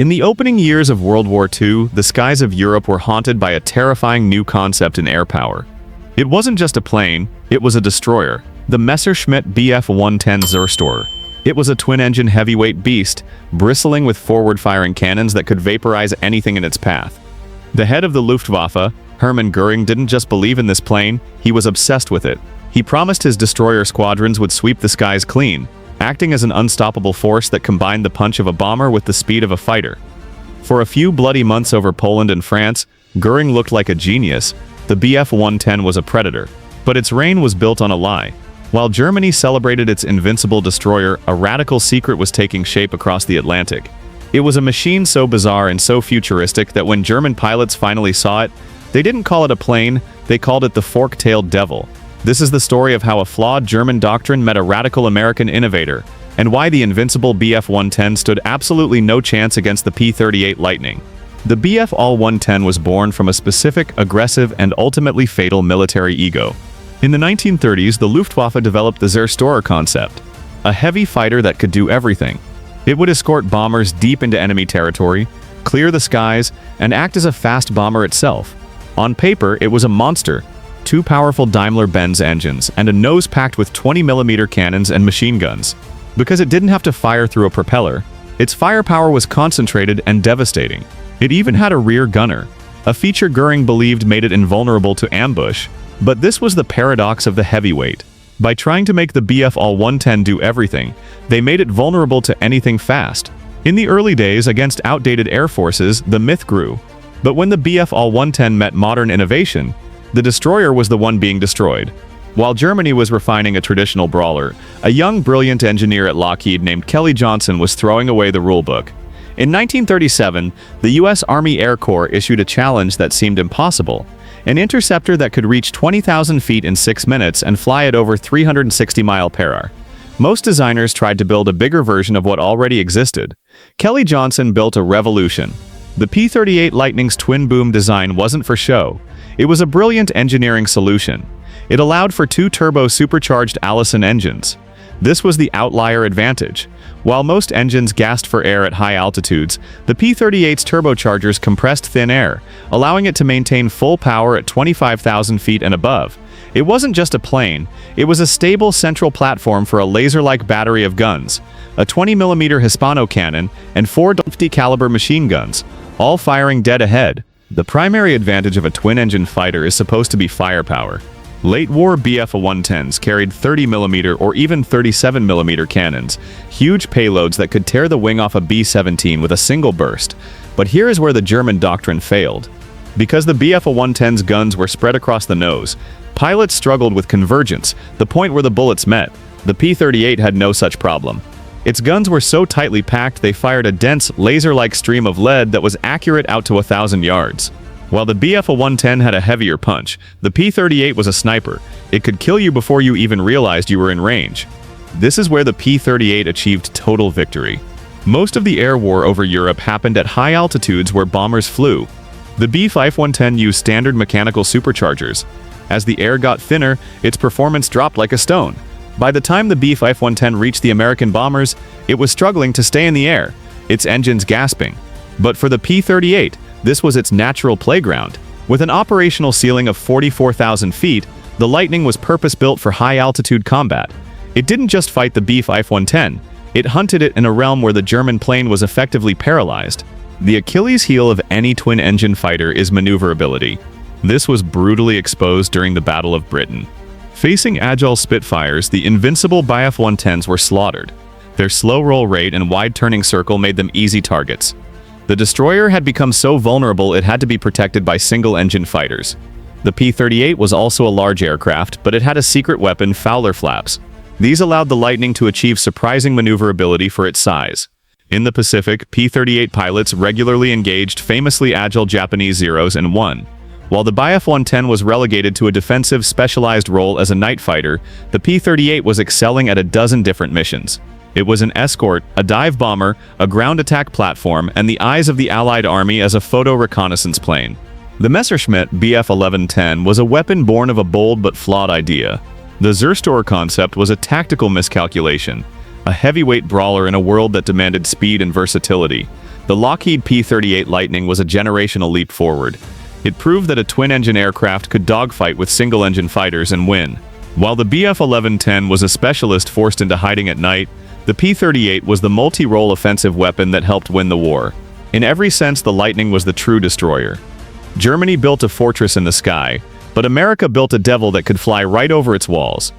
In the opening years of World War II, the skies of Europe were haunted by a terrifying new concept in air power. It wasn't just a plane, it was a destroyer, the Messerschmitt Bf-110 Zerstorer. It was a twin-engine heavyweight beast, bristling with forward-firing cannons that could vaporize anything in its path. The head of the Luftwaffe, Hermann Göring, didn't just believe in this plane, he was obsessed with it. He promised his destroyer squadrons would sweep the skies clean, acting as an unstoppable force that combined the punch of a bomber with the speed of a fighter. For a few bloody months over Poland and France, Göring looked like a genius. The Bf-110 was a predator, but its reign was built on a lie. While Germany celebrated its Invincible destroyer, a radical secret was taking shape across the Atlantic. It was a machine so bizarre and so futuristic that when German pilots finally saw it, they didn't call it a plane, they called it the fork-tailed devil. This is the story of how a flawed German doctrine met a radical American innovator, and why the Invincible Bf-110 stood absolutely no chance against the P-38 Lightning. The Bf-110 was born from a specific, aggressive, and ultimately fatal military ego. In the 1930s, the Luftwaffe developed the Zerstorer concept, a heavy fighter that could do everything. It would escort bombers deep into enemy territory, clear the skies, and act as a fast bomber itself. On paper, it was a monster. Two powerful Daimler-Benz engines, and a nose packed with 20mm cannons and machine guns. Because it didn't have to fire through a propeller, its firepower was concentrated and devastating. It even had a rear gunner, a feature Göring believed made it invulnerable to ambush. But this was the paradox of the heavyweight. By trying to make the Bf-110 do everything, they made it vulnerable to anything fast. In the early days, against outdated air forces, the myth grew. But when the Bf-110 met modern innovation, the destroyer was the one being destroyed. While Germany was refining a traditional brawler, a young, brilliant engineer at Lockheed named Kelly Johnson was throwing away the rulebook. In 1937, the U.S. Army Air Corps issued a challenge that seemed impossible: an interceptor that could reach 20,000 feet in 6 minutes and fly at over 360 mph. Most designers tried to build a bigger version of what already existed. Kelly Johnson built a revolution. The P-38 Lightning's twin-boom design wasn't for show. It was a brilliant engineering solution. It allowed for two turbo-supercharged Allison engines. This was the outlier advantage. While most engines gasped for air at high altitudes, the P-38's turbochargers compressed thin air, allowing it to maintain full power at 25,000 feet and above. It wasn't just a plane, it was a stable central platform for a laser-like battery of guns, a 20mm Hispano cannon, and 4 50-caliber machine guns, all firing dead ahead. The primary advantage of a twin-engine fighter is supposed to be firepower. Late-war Bf-110s carried 30mm or even 37mm cannons, huge payloads that could tear the wing off a B-17 with a single burst. But here is where the German doctrine failed. Because the Bf-110's guns were spread across the nose, pilots struggled with convergence, the point where the bullets met. The P-38 had no such problem. Its guns were so tightly packed they fired a dense, laser-like stream of lead that was accurate out to 1,000 yards. While the Bf-110 had a heavier punch, the P-38 was a sniper. It could kill you before you even realized you were in range. This is where the P-38 achieved total victory. Most of the air war over Europe happened at high altitudes where bombers flew. The Bf-110 used standard mechanical superchargers. As the air got thinner, its performance dropped like a stone. By the time the Bf-110 reached the American bombers, it was struggling to stay in the air, its engines gasping. But for the P-38, this was its natural playground. With an operational ceiling of 44,000 feet, the Lightning was purpose-built for high-altitude combat. It didn't just fight the Bf-110, it hunted it in a realm where the German plane was effectively paralyzed. The Achilles heel of any twin-engine fighter is maneuverability. This was brutally exposed during the Battle of Britain. Facing agile Spitfires, the Invincible Bf-110s were slaughtered. Their slow roll rate and wide turning circle made them easy targets. The destroyer had become so vulnerable it had to be protected by single-engine fighters. The P-38 was also a large aircraft, but it had a secret weapon, Fowler flaps. These allowed the Lightning to achieve surprising maneuverability for its size. In the Pacific, P-38 pilots regularly engaged famously agile Japanese Zeros and won. While the Bf-110 was relegated to a defensive, specialized role as a night fighter, the P-38 was excelling at a dozen different missions. It was an escort, a dive bomber, a ground attack platform, and the eyes of the Allied Army as a photo reconnaissance plane. The Messerschmitt Bf-1110 was a weapon born of a bold but flawed idea. The Zerstorer concept was a tactical miscalculation, a heavyweight brawler in a world that demanded speed and versatility. The Lockheed P-38 Lightning was a generational leap forward. It proved that a twin-engine aircraft could dogfight with single-engine fighters and win. While the Bf-1110 was a specialist forced into hiding at night, the P-38 was the multi-role offensive weapon that helped win the war. In every sense, the Lightning was the true destroyer. Germany built a fortress in the sky, but America built a devil that could fly right over its walls.